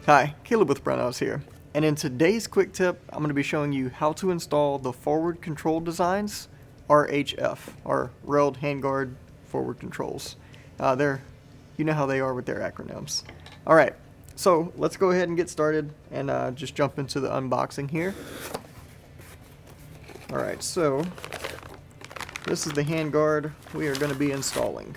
Hi, Caleb with Brownells here, and in today's quick tip, I'm going to be showing you how to install the Forward Control Designs RHF, or Railed Handguard Forward Controls. You know how they are with their acronyms. Alright, so let's go ahead and get started and just jump into the unboxing here. Alright, so this is the handguard we are going to be installing.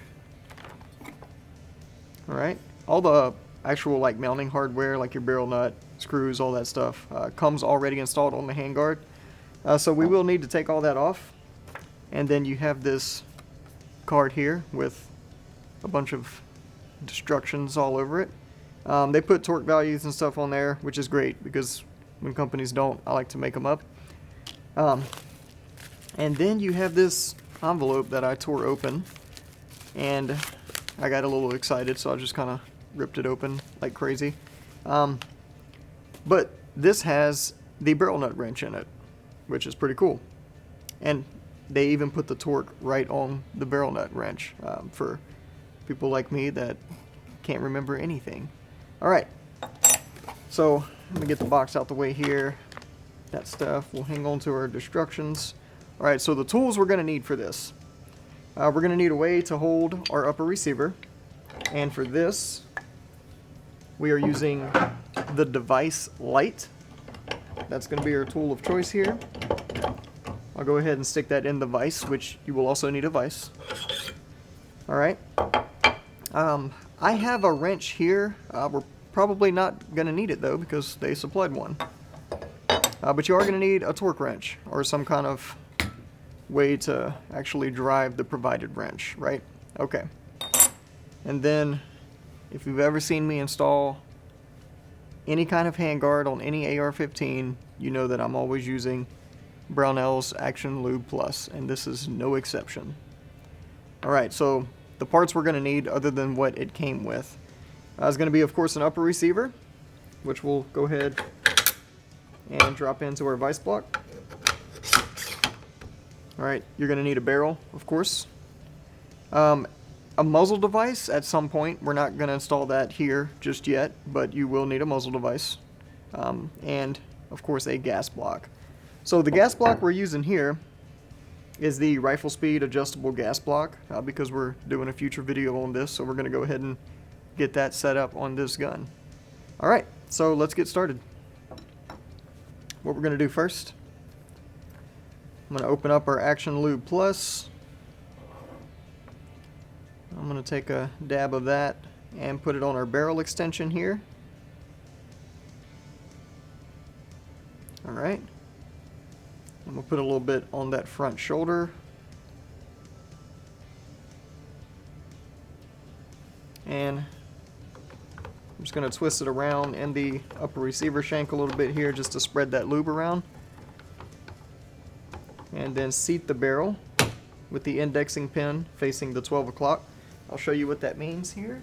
Alright, all the actual like mounting hardware, like your barrel nut, screws, all that stuff, comes already installed on the handguard. So we will need to take all that off. And then you have this card here with a bunch of instructions all over it. They put torque values and stuff on there, which is great because when companies don't, I like to make them up. And then you have this envelope that I tore open, and I got a little excited, so I just kind of ripped it open like crazy. But this has the barrel nut wrench in it, which is pretty cool. And they even put the torque right on the barrel nut wrench for people like me that can't remember anything. Alright, so let me get the box out the way here. That stuff will hang on to our instructions. Alright, so the tools we're going to need for this. We're going to need a way to hold our upper receiver. And for this, we are using the device light. That's going to be our tool of choice here. I'll go ahead and stick that in the vise, which you will also need a vise. Alright. I have a wrench here. We're probably not going to need it though because they supplied one. But you are going to need a torque wrench or some kind of way to actually drive the provided wrench, right? Okay. And then, if you've ever seen me install any kind of handguard on any AR-15, you know that I'm always using Brownells Action Lube Plus, and this is no exception. Alright, so the parts we're going to need other than what it came with is going to be, of course, an upper receiver, which we'll go ahead and drop into our vise block. Alright, you're going to need a barrel, of course. A muzzle device at some point. We're not going to install that here just yet, but you will need a muzzle device. And, of course, a gas block. So the gas block we're using here is the rifle speed adjustable gas block because we're doing a future video on this, so we're going to go ahead and get that set up on this gun. Alright, so let's get started. What we're going to do first, I'm going to open up our Action Lube Plus. I'm going to take a dab of that and put it on our barrel extension here. Alright. I'm going to put a little bit on that front shoulder. And I'm just going to twist it around in the upper receiver shank a little bit here just to spread that lube around. And then seat the barrel with the indexing pin facing the 12 o'clock. I'll show you what that means here.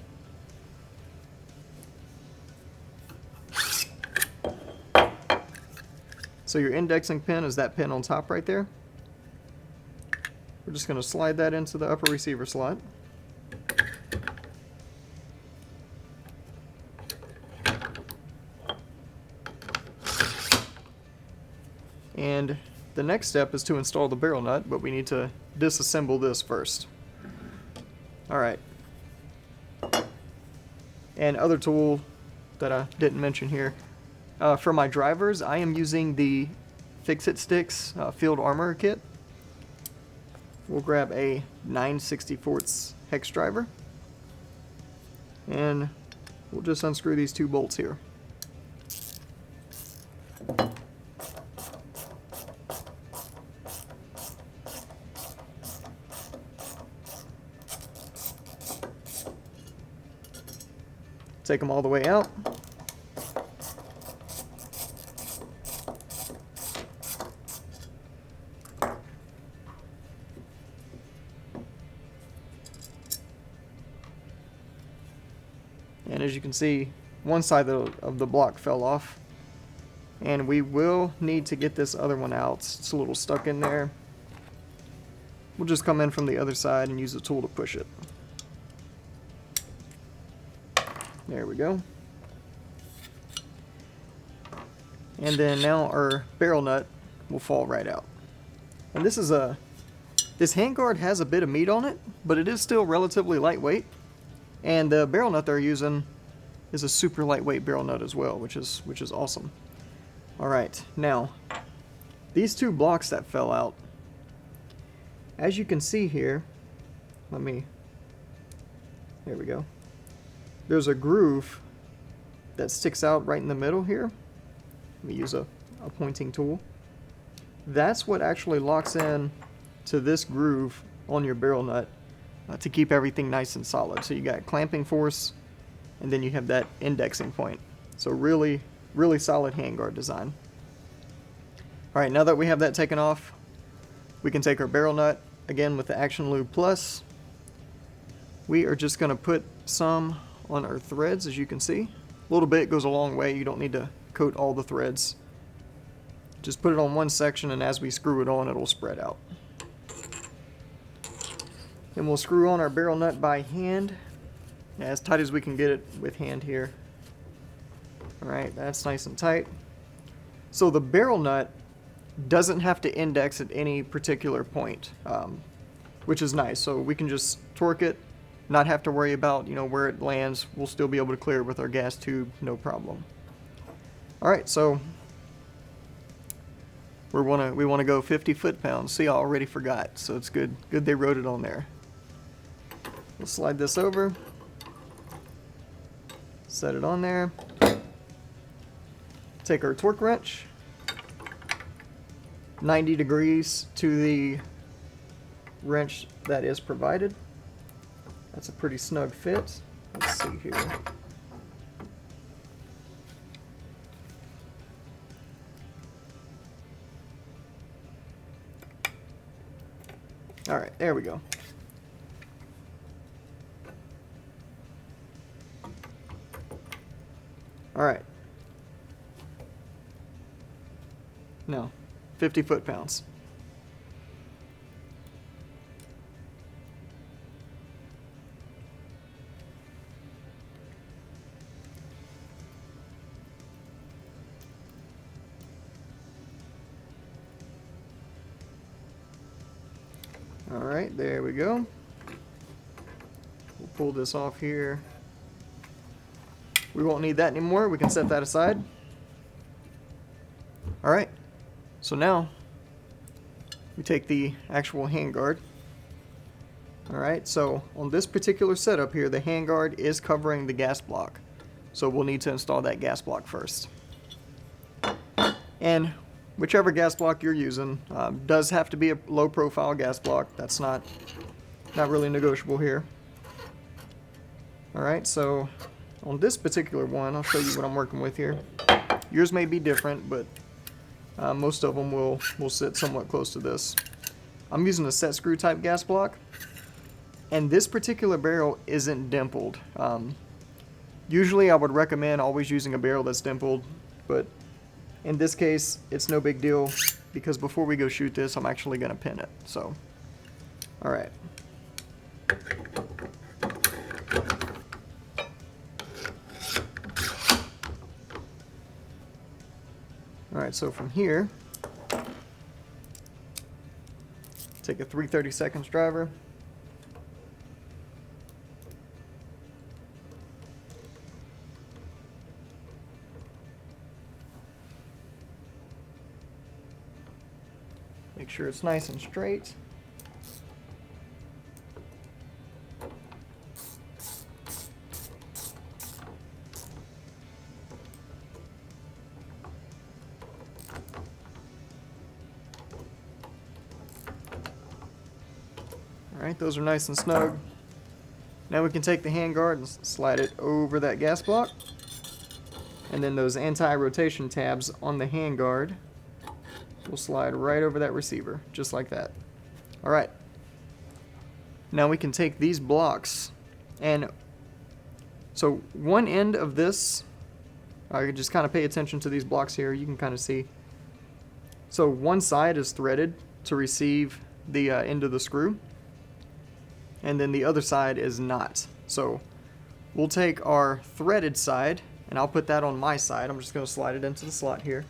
So your indexing pin is that pin on top right there. We're just going to slide that into the upper receiver slot. And the next step is to install the barrel nut, but we need to disassemble this first. Alright. And other tool that I didn't mention here. For my drivers, I am using the Fix-It Sticks Field Armor Kit. We'll grab a 9/64 hex driver. And we'll just unscrew these two bolts here. Take them all the way out. And as you can see, one side of the block fell off. And we will need to get this other one out. It's a little stuck in there. We'll just come in from the other side and use the tool to push it. There we go. And then now our barrel nut will fall right out. And this handguard has a bit of meat on it, but it is still relatively lightweight. And the barrel nut they're using is a super lightweight barrel nut as well, which is awesome. All right, now these two blocks that fell out, as you can see here, there we go. There's a groove that sticks out right in the middle here. Let me use a pointing tool. That's what actually locks in to this groove on your barrel nut to keep everything nice and solid. So you got clamping force, and then you have that indexing point. So really, really solid handguard design. All right, now that we have that taken off, we can take our barrel nut, again with the Action Lube Plus. We are just gonna put some on our threads, as you can see. A little bit goes a long way. You don't need to coat all the threads. Just put it on one section, and as we screw it on, it'll spread out. Then we'll screw on our barrel nut by hand, as tight as we can get it with hand here. All right, that's nice and tight. So the barrel nut doesn't have to index at any particular point, which is nice. So we can just torque it, not have to worry about, where it lands. We'll still be able to clear it with our gas tube, no problem. All right, so we want to go 50 foot-pounds. See, I already forgot, so it's good they wrote it on there. We'll slide this over, set it on there, take our torque wrench, 90 degrees to the wrench that is provided. That's a pretty snug fit. Let's see here. All right, there we go. All right. No, 50 foot-pounds. All right, there we go. We'll pull this off here. We won't need that anymore. We can set that aside. All right, so now we take the actual handguard. All right, so on this particular setup here, the handguard is covering the gas block. So we'll need to install that gas block first. And whichever gas block you're using does have to be a low profile gas block. That's not really negotiable here. All right, so on this particular one, I'll show you what I'm working with here. Yours may be different, but most of them will sit somewhat close to this. I'm using a set screw type gas block, and this particular barrel isn't dimpled. Usually I would recommend always using a barrel that's dimpled, but in this case, it's no big deal because before we go shoot this, I'm actually going to pin it. So, all right. All right, so from here, take a 3/32 driver. Make sure it's nice and straight. Alright, those are nice and snug. Now we can take the handguard and slide it over that gas block. And then those anti-rotation tabs on the handguard will slide right over that receiver, just like that. Alright. Now we can take these blocks, and so one end of this, I could just kind of pay attention to these blocks here, you can kind of see. So one side is threaded to receive the end of the screw, and then the other side is not. So we'll take our threaded side, and I'll put that on my side. I'm just going to slide it into the slot here.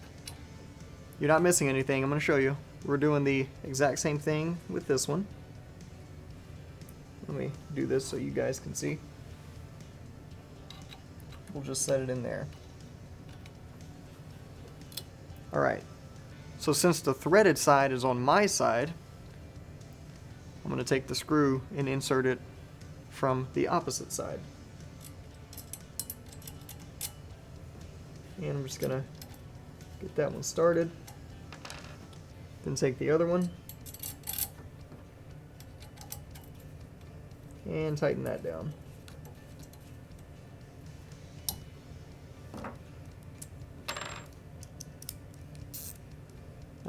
you're not missing anything. I'm going to show you. We're doing the exact same thing with this one. Let me do this so you guys can see. We'll just set it in there. Alright, so since the threaded side is on my side, I'm going to take the screw and insert it from the opposite side. And I'm just going to get that one started. Then take the other one and tighten that down.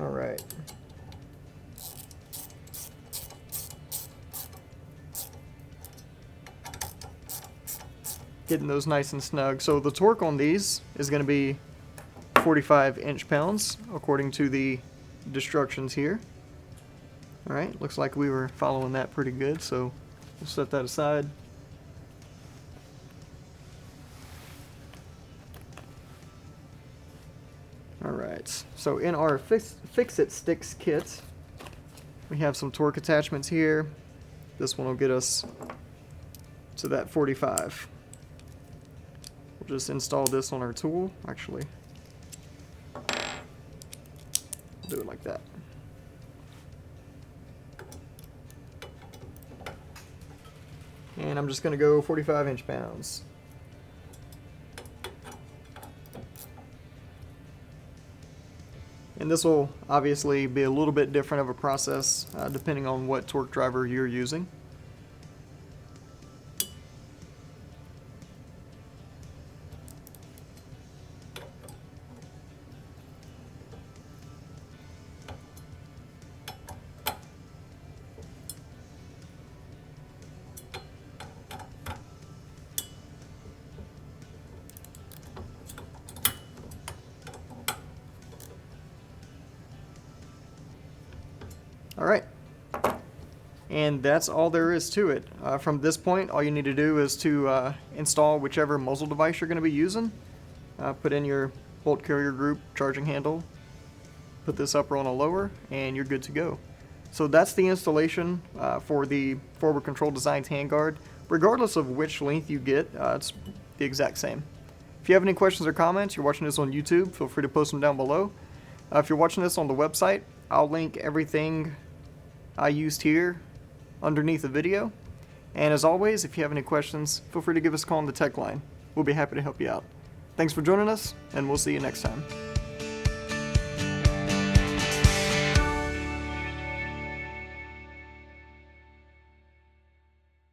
All right. Getting those nice and snug. So the torque on these is going to be 45 inch-pounds according to the instructions here. All right, looks like we were following that pretty good, so we'll set that aside. All right, so in our Fix-It Sticks kit, we have some torque attachments here. This one will get us to that 45. We'll just install this on our tool. Actually, we'll do it like that. And I'm just going to go 45 inch-pounds. And this will obviously be a little bit different of a process depending on what torque driver you're using. Alright, and that's all there is to it. From this point, all you need to do is to install whichever muzzle device you're going to be using. Put in your bolt carrier group charging handle, put this upper on a lower, and you're good to go. So that's the installation for the forward control designed handguard. Regardless of which length you get, it's the exact same. If you have any questions or comments, you're watching this on YouTube, feel free to post them down below. If you're watching this on the website, I'll link everything I used here underneath the video. And as always, if you have any questions, feel free to give us a call on the tech line. We'll be happy to help you out. Thanks for joining us, and we'll see you next time.